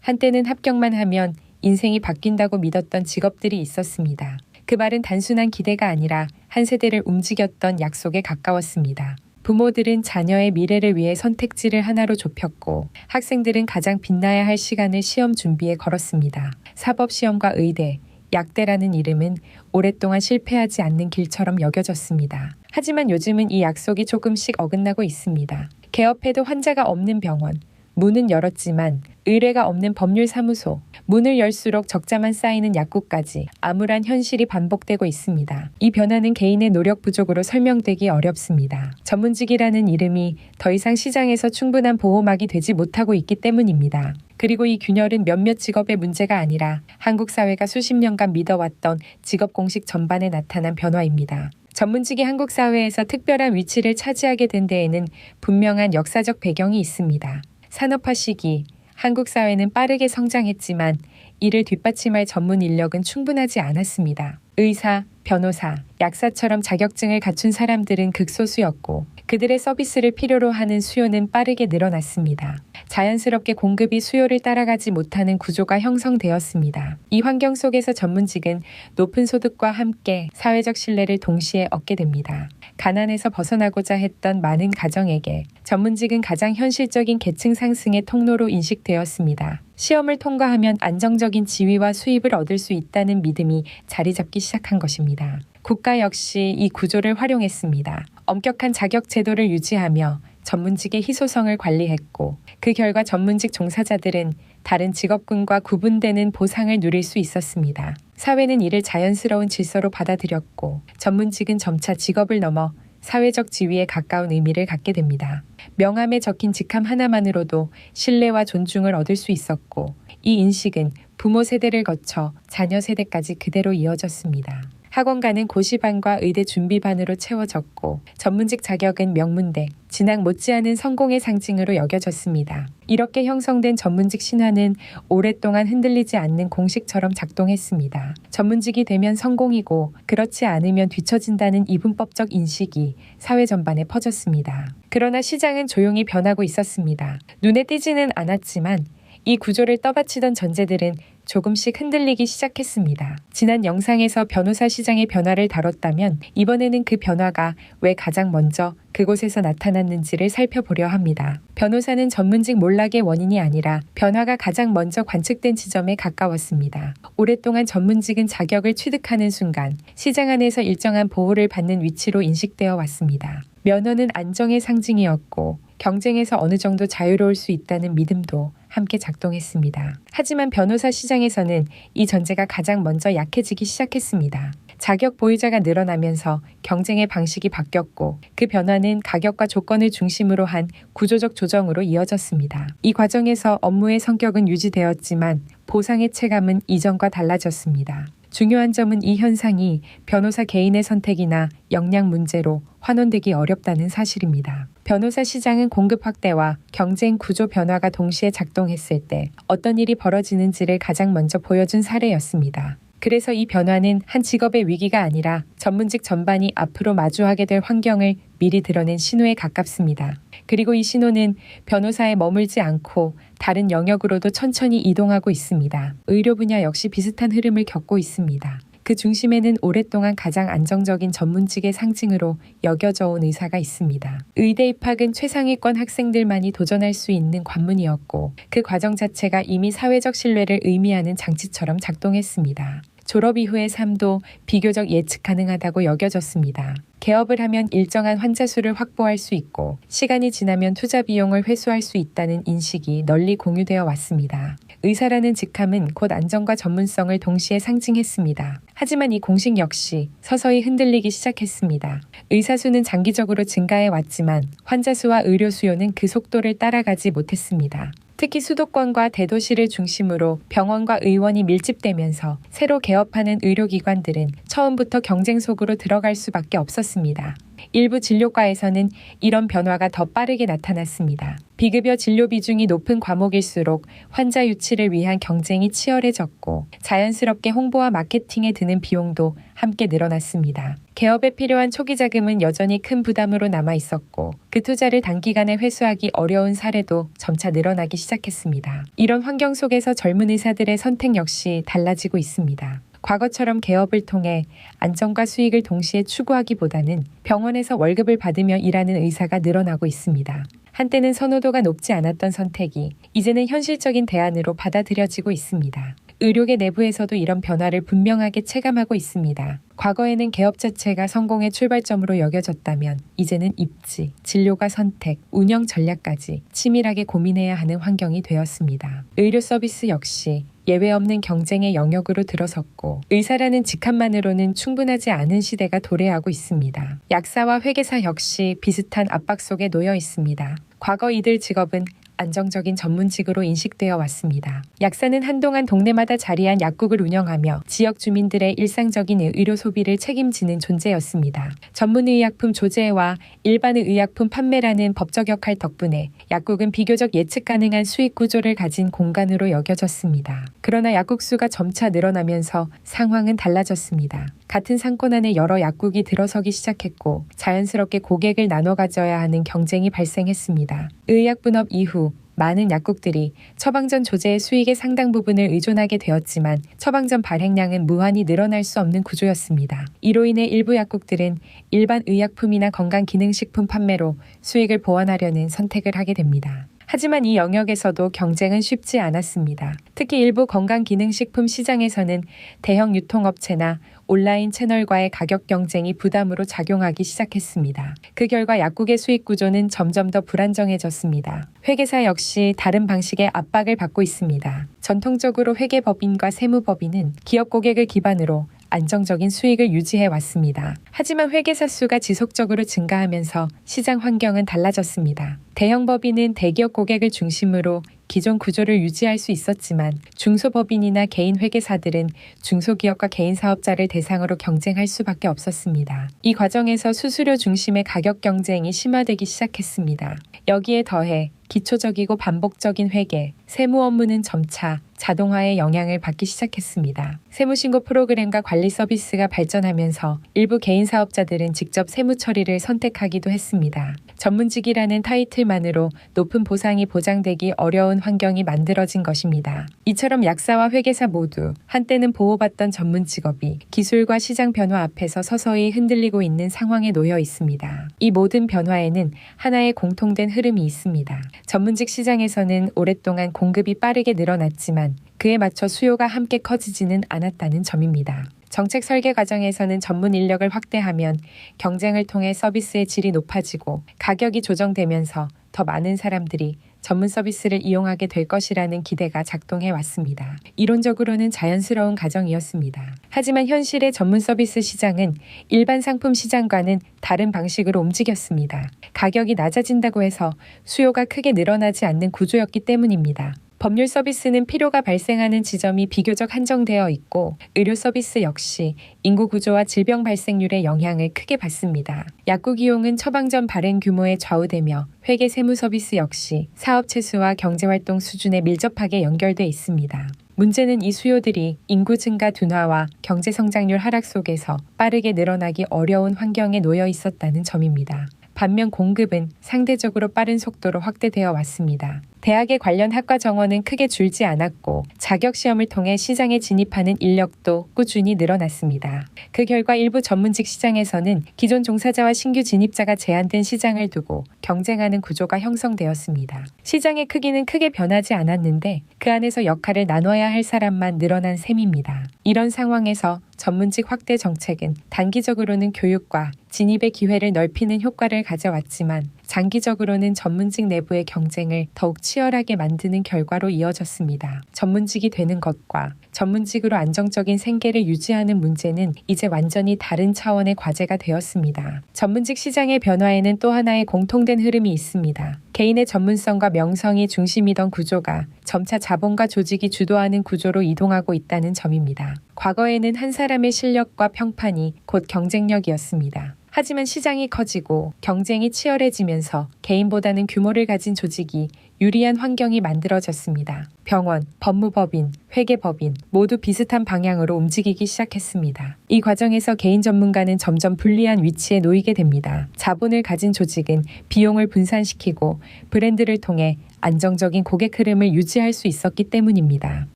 한때는 합격만 하면 인생이 바뀐다고 믿었던 직업들이 있었습니다. 그 말은 단순한 기대가 아니라 한 세대를 움직였던 약속에 가까웠습니다. 부모들은 자녀의 미래를 위해 선택지를 하나로 좁혔고 학생들은 가장 빛나야 할 시간을 시험 준비에 걸었습니다. 사법시험과 의대, 약대라는 이름은 오랫동안 실패하지 않는 길처럼 여겨졌습니다. 하지만 요즘은 이 약속이 조금씩 어긋나고 있습니다. 개업해도 환자가 없는 병원, 문은 열었지만 의뢰가 없는 법률사무소, 문을 열수록 적자만 쌓이는 약국까지 암울한 현실이 반복되고 있습니다. 이 변화는 개인의 노력 부족으로 설명되기 어렵습니다. 전문직이라는 이름이 더 이상 시장에서 충분한 보호막이 되지 못하고 있기 때문입니다. 그리고 이 균열은 몇몇 직업의 문제가 아니라 한국 사회가 수십 년간 믿어왔던 직업 공식 전반에 나타난 변화입니다. 전문직이 한국 사회에서 특별한 위치를 차지하게 된 데에는 분명한 역사적 배경이 있습니다. 산업화 시기, 한국 사회는 빠르게 성장했지만 이를 뒷받침할 전문 인력은 충분하지 않았습니다. 의사, 변호사, 약사처럼 자격증을 갖춘 사람들은 극소수였고 그들의 서비스를 필요로 하는 수요는 빠르게 늘어났습니다. 자연스럽게 공급이 수요를 따라가지 못하는 구조가 형성되었습니다. 이 환경 속에서 전문직은 높은 소득과 함께 사회적 신뢰를 동시에 얻게 됩니다. 가난에서 벗어나고자 했던 많은 가정에게 전문직은 가장 현실적인 계층 상승의 통로로 인식되었습니다. 시험을 통과하면 안정적인 지위와 수입을 얻을 수 있다는 믿음이 자리 잡기 시작한 것입니다. 국가 역시 이 구조를 활용했습니다. 엄격한 자격 제도를 유지하며 전문직의 희소성을 관리했고 그 결과 전문직 종사자들은 다른 직업군과 구분되는 보상을 누릴 수 있었습니다. 사회는 이를 자연스러운 질서로 받아들였고 전문직은 점차 직업을 넘어 사회적 지위에 가까운 의미를 갖게 됩니다. 명함에 적힌 직함 하나만으로도 신뢰와 존중을 얻을 수 있었고 이 인식은 부모 세대를 거쳐 자녀 세대까지 그대로 이어졌습니다. 학원가는 고시반과 의대 준비반으로 채워졌고 전문직 자격은 명문대, 진학 못지않은 성공의 상징으로 여겨졌습니다. 이렇게 형성된 전문직 신화는 오랫동안 흔들리지 않는 공식처럼 작동했습니다. 전문직이 되면 성공이고 그렇지 않으면 뒤처진다는 이분법적 인식이 사회 전반에 퍼졌습니다. 그러나 시장은 조용히 변하고 있었습니다. 눈에 띄지는 않았지만 이 구조를 떠받치던 전제들은 조금씩 흔들리기 시작했습니다. 지난 영상에서 변호사 시장의 변화를 다뤘다면 이번에는 그 변화가 왜 가장 먼저 그곳에서 나타났는지를 살펴보려 합니다. 변호사는 전문직 몰락의 원인이 아니라 변화가 가장 먼저 관측된 지점에 가까웠습니다. 오랫동안 전문직은 자격을 취득하는 순간 시장 안에서 일정한 보호를 받는 위치로 인식되어 왔습니다. 면허는 안정의 상징이었고 경쟁에서 어느 정도 자유로울 수 있다는 믿음도 함께 작동했습니다. 하지만 변호사 시장에서는 이 전제가 가장 먼저 약해지기 시작했습니다. 자격 보유자가 늘어나면서 경쟁의 방식이 바뀌었고 그 변화는 가격과 조건을 중심으로 한 구조적 조정으로 이어졌습니다. 이 과정에서 업무의 성격은 유지되었지만 보상의 체감은 이전과 달라졌습니다. 중요한 점은 이 현상이 변호사 개인의 선택이나 역량 문제로 환원되기 어렵다는 사실입니다. 변호사 시장은 공급 확대와 경쟁 구조 변화가 동시에 작동했을 때 어떤 일이 벌어지는지를 가장 먼저 보여준 사례였습니다. 그래서 이 변화는 한 직업의 위기가 아니라 전문직 전반이 앞으로 마주하게 될 환경을 미리 드러낸 신호에 가깝습니다. 그리고 이 신호는 변호사에 머물지 않고 다른 영역으로도 천천히 이동하고 있습니다. 의료 분야 역시 비슷한 흐름을 겪고 있습니다. 그 중심에는 오랫동안 가장 안정적인 전문직의 상징으로 여겨져 온 의사가 있습니다. 의대 입학은 최상위권 학생들만이 도전할 수 있는 관문이었고 그 과정 자체가 이미 사회적 신뢰를 의미하는 장치처럼 작동했습니다. 졸업 이후의 삶도 비교적 예측 가능하다고 여겨졌습니다. 개업을 하면 일정한 환자 수를 확보할 수 있고 시간이 지나면 투자 비용을 회수할 수 있다는 인식이 널리 공유되어 왔습니다. 의사라는 직함은 곧 안정과 전문성을 동시에 상징했습니다. 하지만 이 공식 역시 서서히 흔들리기 시작했습니다. 의사 수는 장기적으로 증가해 왔지만 환자 수와 의료 수요는 그 속도를 따라가지 못했습니다. 특히 수도권과 대도시를 중심으로 병원과 의원이 밀집되면서 새로 개업하는 의료기관들은 처음부터 경쟁 속으로 들어갈 수밖에 없었습니다. 일부 진료과에서는 이런 변화가 더 빠르게 나타났습니다. 비급여 진료 비중이 높은 과목일수록 환자 유치를 위한 경쟁이 치열해졌고 자연스럽게 홍보와 마케팅에 드는 비용도 함께 늘어났습니다. 개업에 필요한 초기 자금은 여전히 큰 부담으로 남아 있었고 그 투자를 단기간에 회수하기 어려운 사례도 점차 늘어나기 시작했습니다. 이런 환경 속에서 젊은 의사들의 선택 역시 달라지고 있습니다. 과거처럼 개업을 통해 안정과 수익을 동시에 추구하기보다는 병원에서 월급을 받으며 일하는 의사가 늘어나고 있습니다. 한때는 선호도가 높지 않았던 선택이 이제는 현실적인 대안으로 받아들여지고 있습니다. 의료계 내부에서도 이런 변화를 분명하게 체감하고 있습니다. 과거에는 개업 자체가 성공의 출발점으로 여겨졌다면 이제는 입지, 진료과 선택, 운영 전략까지 치밀하게 고민해야 하는 환경이 되었습니다. 의료 서비스 역시 예외 없는 경쟁의 영역으로 들어섰고 의사라는 직함만으로는 충분하지 않은 시대가 도래하고 있습니다. 약사와 회계사 역시 비슷한 압박 속에 놓여 있습니다. 과거 이들 직업은 안정적인 전문직으로 인식되어 왔습니다. 약사는 한동안 동네마다 자리한 약국을 운영하며 지역 주민들의 일상적인 의료 소비를 책임지는 존재였습니다. 전문의약품 조제와 일반 의약품 판매라는 법적 역할 덕분에 약국은 비교적 예측 가능한 수익 구조를 가진 공간으로 여겨졌습니다. 그러나 약국 수가 점차 늘어나면서 상황은 달라졌습니다. 같은 상권 안에 여러 약국이 들어서기 시작했고 자연스럽게 고객을 나눠 가져야 하는 경쟁이 발생했습니다. 의약 분업 이후 많은 약국들이 처방전 조제의 수익의 상당 부분을 의존하게 되었지만 처방전 발행량은 무한히 늘어날 수 없는 구조였습니다. 이로 인해 일부 약국들은 일반 의약품이나 건강기능식품 판매로 수익을 보완하려는 선택을 하게 됩니다. 하지만 이 영역에서도 경쟁은 쉽지 않았습니다. 특히 일부 건강기능식품 시장에서는 대형 유통업체나 온라인 채널과의 가격 경쟁이 부담으로 작용하기 시작했습니다. 그 결과 약국의 수익 구조는 점점 더 불안정해졌습니다. 회계사 역시 다른 방식의 압박을 받고 있습니다. 전통적으로 회계법인과 세무법인은 기업 고객을 기반으로 안정적인 수익을 유지해 왔습니다. 하지만 회계사 수가 지속적으로 증가하면서 시장 환경은 달라졌습니다. 대형 법인은 대기업 고객을 중심으로 기존 구조를 유지할 수 있었지만 중소법인이나 개인 회계사들은 중소기업과 개인 사업자를 대상으로 경쟁할 수밖에 없었습니다. 이 과정에서 수수료 중심의 가격 경쟁이 심화되기 시작했습니다. 여기에 더해 기초적이고 반복적인 회계, 세무 업무는 점차 자동화의 영향을 받기 시작했습니다. 세무신고 프로그램과 관리 서비스가 발전하면서 일부 개인 사업자들은 직접 세무 처리를 선택하기도 했습니다. 전문직이라는 타이틀만으로 높은 보상이 보장되기 어려운 환경이 만들어진 것입니다. 이처럼 약사와 회계사 모두 한때는 보호받던 전문 직업이 기술과 시장 변화 앞에서 서서히 흔들리고 있는 상황에 놓여 있습니다. 이 모든 변화에는 하나의 공통된 흐름이 있습니다. 전문직 시장에서는 오랫동안 공급이 빠르게 늘어났지만 그에 맞춰 수요가 함께 커지지는 않았다는 점입니다. 정책 설계 과정에서는 전문 인력을 확대하면 경쟁을 통해 서비스의 질이 높아지고 가격이 조정되면서 더 많은 사람들이 전문 서비스를 이용하게 될 것이라는 기대가 작동해 왔습니다. 이론적으로는 자연스러운 과정이었습니다. 하지만 현실의 전문 서비스 시장은 일반 상품 시장과는 다른 방식으로 움직였습니다. 가격이 낮아진다고 해서 수요가 크게 늘어나지 않는 구조였기 때문입니다. 법률 서비스는 필요가 발생하는 지점이 비교적 한정되어 있고 의료 서비스 역시 인구 구조와 질병 발생률의 영향을 크게 받습니다. 약국 이용은 처방전 발행 규모에 좌우되며 회계 세무 서비스 역시 사업 체수와 경제활동 수준에 밀접하게 연결돼 있습니다. 문제는 이 수요들이 인구 증가 둔화와 경제 성장률 하락 속에서 빠르게 늘어나기 어려운 환경에 놓여 있었다는 점입니다. 반면 공급은 상대적으로 빠른 속도로 확대되어 왔습니다. 대학의 관련 학과 정원은 크게 줄지 않았고 자격시험을 통해 시장에 진입하는 인력도 꾸준히 늘어났습니다. 그 결과 일부 전문직 시장에서는 기존 종사자와 신규 진입자가 제한된 시장을 두고 경쟁하는 구조가 형성되었습니다. 시장의 크기는 크게 변하지 않았는데 그 안에서 역할을 나눠야 할 사람만 늘어난 셈입니다. 이런 상황에서 전문직 확대 정책은 단기적으로는 교육과 진입의 기회를 넓히는 효과를 가져왔지만 장기적으로는 전문직 내부의 경쟁을 더욱 치열하게 만드는 결과로 이어졌습니다. 전문직이 되는 것과 전문직으로 안정적인 생계를 유지하는 문제는 이제 완전히 다른 차원의 과제가 되었습니다. 전문직 시장의 변화에는 또 하나의 공통된 흐름이 있습니다. 개인의 전문성과 명성이 중심이던 구조가 점차 자본과 조직이 주도하는 구조로 이동하고 있다는 점입니다. 과거에는 한 사람의 실력과 평판이 곧 경쟁력이었습니다. 하지만 시장이 커지고 경쟁이 치열해지면서 개인보다는 규모를 가진 조직이 유리한 환경이 만들어졌습니다. 병원, 법무법인, 회계법인 모두 비슷한 방향으로 움직이기 시작했습니다. 이 과정에서 개인 전문가는 점점 불리한 위치에 놓이게 됩니다. 자본을 가진 조직은 비용을 분산시키고 브랜드를 통해 안정적인 고객 흐름을 유지할 수 있었기 때문입니다.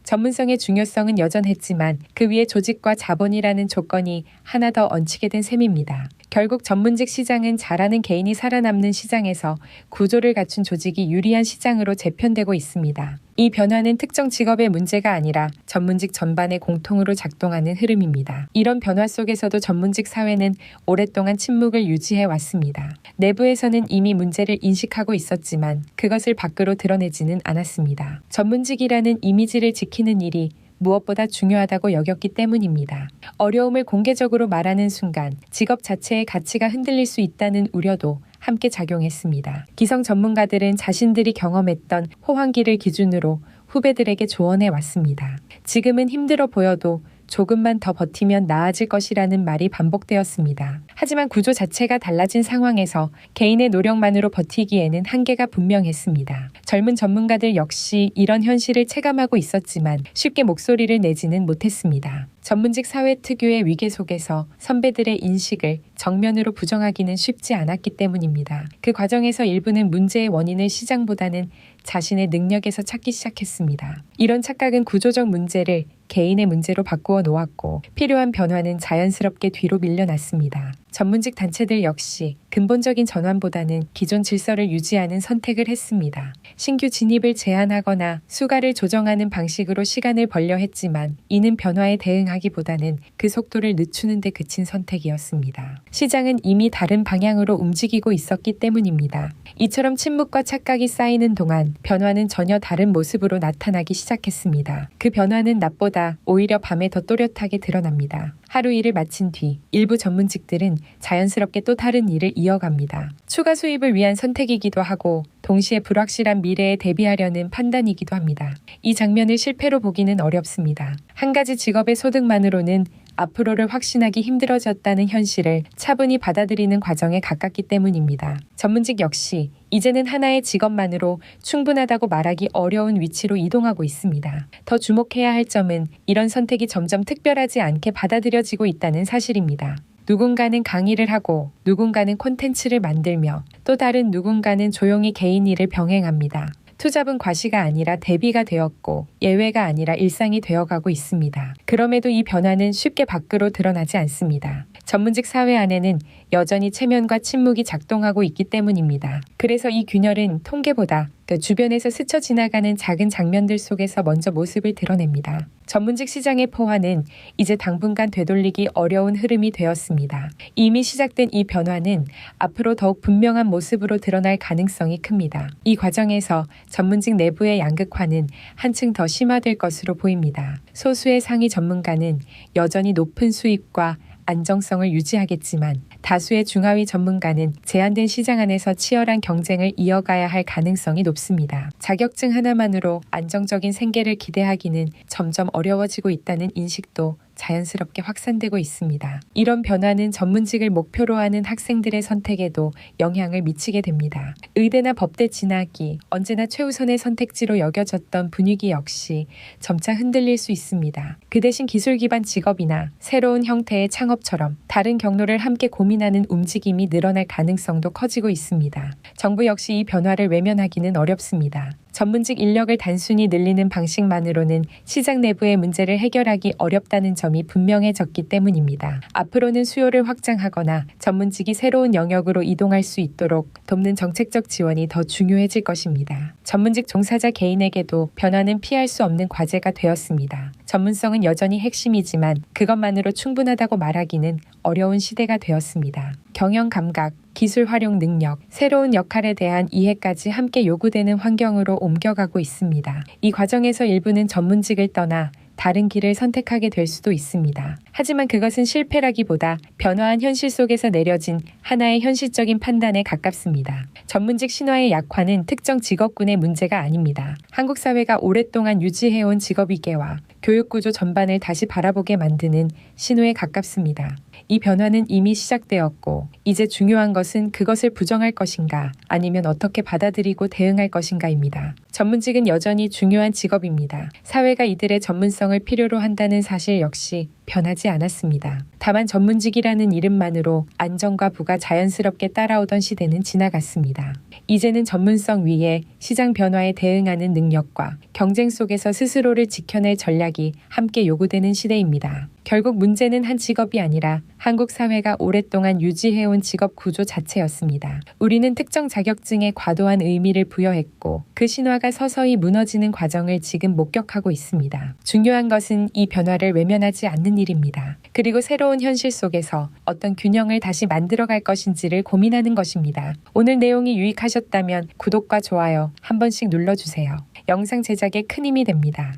전문성의 중요성은 여전했지만 그 위에 조직과 자본이라는 조건이 하나 더 얹히게 된 셈입니다. 결국 전문직 시장은 잘하는 개인이 살아남는 시장에서 구조를 갖춘 조직이 유리한 시장으로 재편되고 있습니다. 이 변화는 특정 직업의 문제가 아니라 전문직 전반의 공통으로 작동하는 흐름입니다. 이런 변화 속에서도 전문직 사회는 오랫동안 침묵을 유지해 왔습니다. 내부에서는 이미 문제를 인식하고 있었지만 그것을 밖으로 드러내지는 않았습니다. 전문직이라는 이미지를 지키는 일이 무엇보다 중요하다고 여겼기 때문입니다. 어려움을 공개적으로 말하는 순간 직업 자체의 가치가 흔들릴 수 있다는 우려도 함께 작용했습니다. 기성 전문가들은 자신들이 경험했던 호황기를 기준으로 후배들에게 조언해 왔습니다. 지금은 힘들어 보여도 조금만 더 버티면 나아질 것이라는 말이 반복되었습니다. 하지만 구조 자체가 달라진 상황에서 개인의 노력만으로 버티기에는 한계가 분명했습니다. 젊은 전문가들 역시 이런 현실을 체감하고 있었지만 쉽게 목소리를 내지는 못했습니다. 전문직 사회 특유의 위계 속에서 선배들의 인식을 정면으로 부정하기는 쉽지 않았기 때문입니다. 그 과정에서 일부는 문제의 원인을 시장보다는 자신의 능력에서 찾기 시작했습니다. 이런 착각은 구조적 문제를 개인의 문제로 바꾸어 놓았고 필요한 변화는 자연스럽게 뒤로 밀려났습니다. 전문직 단체들 역시 근본적인 전환보다는 기존 질서를 유지하는 선택을 했습니다. 신규 진입을 제한하거나 수가를 조정하는 방식으로 시간을 벌려 했지만 이는 변화에 대응하기보다는 그 속도를 늦추는 데 그친 선택이었습니다. 시장은 이미 다른 방향으로 움직이고 있었기 때문입니다. 이처럼 침묵과 착각이 쌓이는 동안 변화는 전혀 다른 모습으로 나타나기 시작했습니다. 그 변화는 낮보다 오히려 밤에 더 또렷하게 드러납니다. 하루 일을 마친 뒤 일부 전문직들은 자연스럽게 또 다른 일을 이어갑니다. 추가 수입을 위한 선택이기도 하고 동시에 불확실한 미래에 대비하려는 판단이기도 합니다. 이 장면을 실패로 보기는 어렵습니다. 한 가지 직업의 소득만으로는 앞으로를 확신하기 힘들어졌다는 현실을 차분히 받아들이는 과정에 가깝기 때문입니다. 전문직 역시 이제는 하나의 직업만으로 충분하다고 말하기 어려운 위치로 이동하고 있습니다. 더 주목해야 할 점은 이런 선택이 점점 특별하지 않게 받아들여지고 있다는 사실입니다. 누군가는 강의를 하고 누군가는 콘텐츠를 만들며 또 다른 누군가는 조용히 개인 일을 병행합니다. 투잡은 과시가 아니라 대비가 되었고 예외가 아니라 일상이 되어가고 있습니다. 그럼에도 이 변화는 쉽게 밖으로 드러나지 않습니다. 전문직 사회 안에는 여전히 체면과 침묵이 작동하고 있기 때문입니다. 그래서 이 균열은 통계보다 주변에서 스쳐 지나가는 작은 장면들 속에서 먼저 모습을 드러냅니다. 전문직 시장의 포화는 이제 당분간 되돌리기 어려운 흐름이 되었습니다. 이미 시작된 이 변화는 앞으로 더욱 분명한 모습으로 드러날 가능성이 큽니다. 이 과정에서 전문직 내부의 양극화는 한층 더 심화될 것으로 보입니다. 소수의 상위 전문가는 여전히 높은 수입과 안정성을 유지하겠지만 다수의 중하위 전문가는 제한된 시장 안에서 치열한 경쟁을 이어가야 할 가능성이 높습니다. 자격증 하나만으로 안정적인 생계를 기대하기는 점점 어려워지고 있다는 인식도 자연스럽게 확산되고 있습니다. 이런 변화는 전문직을 목표로 하는 학생들의 선택에도 영향을 미치게 됩니다. 의대나 법대 진학이 언제나 최우선의 선택지로 여겨졌던 분위기 역시 점차 흔들릴 수 있습니다. 그 대신 기술 기반 직업이나 새로운 형태의 창업처럼 다른 경로를 함께 고민하는 움직임이 늘어날 가능성도 커지고 있습니다. 정부 역시 이 변화를 외면하기는 어렵습니다. 전문직 인력을 단순히 늘리는 방식만으로는 시장 내부의 문제를 해결하기 어렵다는 점이 분명해졌기 때문입니다. 앞으로는 수요를 확장하거나 전문직이 새로운 영역으로 이동할 수 있도록 돕는 정책적 지원이 더 중요해질 것입니다. 전문직 종사자 개인에게도 변화는 피할 수 없는 과제가 되었습니다. 전문성은 여전히 핵심이지만 그것만으로 충분하다고 말하기는 어려운 시대가 되었습니다. 경영 감각, 기술 활용 능력, 새로운 역할에 대한 이해까지 함께 요구되는 환경으로 옮겨가고 있습니다. 이 과정에서 일부는 전문직을 떠나 다른 길을 선택하게 될 수도 있습니다. 하지만 그것은 실패라기보다 변화한 현실 속에서 내려진 하나의 현실적인 판단에 가깝습니다. 전문직 신화의 약화는 특정 직업군의 문제가 아닙니다. 한국 사회가 오랫동안 유지해온 직업위계와 교육구조 전반을 다시 바라보게 만드는 신호에 가깝습니다. 이 변화는 이미 시작되었고 이제 중요한 것은 그것을 부정할 것인가 아니면 어떻게 받아들이고 대응할 것인가입니다. 전문직은 여전히 중요한 직업입니다. 사회가 이들의 전문성을 필요로 한다는 사실 역시 변하지 않았습니다. 다만 전문직이라는 이름만으로 안정과 부가 자연스럽게 따라오던 시대는 지나갔습니다. 이제는 전문성 위에 시장 변화에 대응하는 능력과 경쟁 속에서 스스로를 지켜낼 전략이 함께 요구되는 시대입니다. 결국 문제는 한 직업이 아니라 한국 사회가 오랫동안 유지해온 직업 구조 자체였습니다. 우리는 특정 자격증에 과도한 의미를 부여했고 그 신화가 서서히 무너지는 과정을 지금 목격하고 있습니다. 중요한 것은 이 변화를 외면하지 않는 일입니다. 그리고 새로운 현실 속에서 어떤 균형을 다시 만들어갈 것인지를 고민하는 것입니다. 오늘 내용이 유익하셨다면 구독과 좋아요 한 번씩 눌러주세요. 영상 제작에 큰 힘이 됩니다.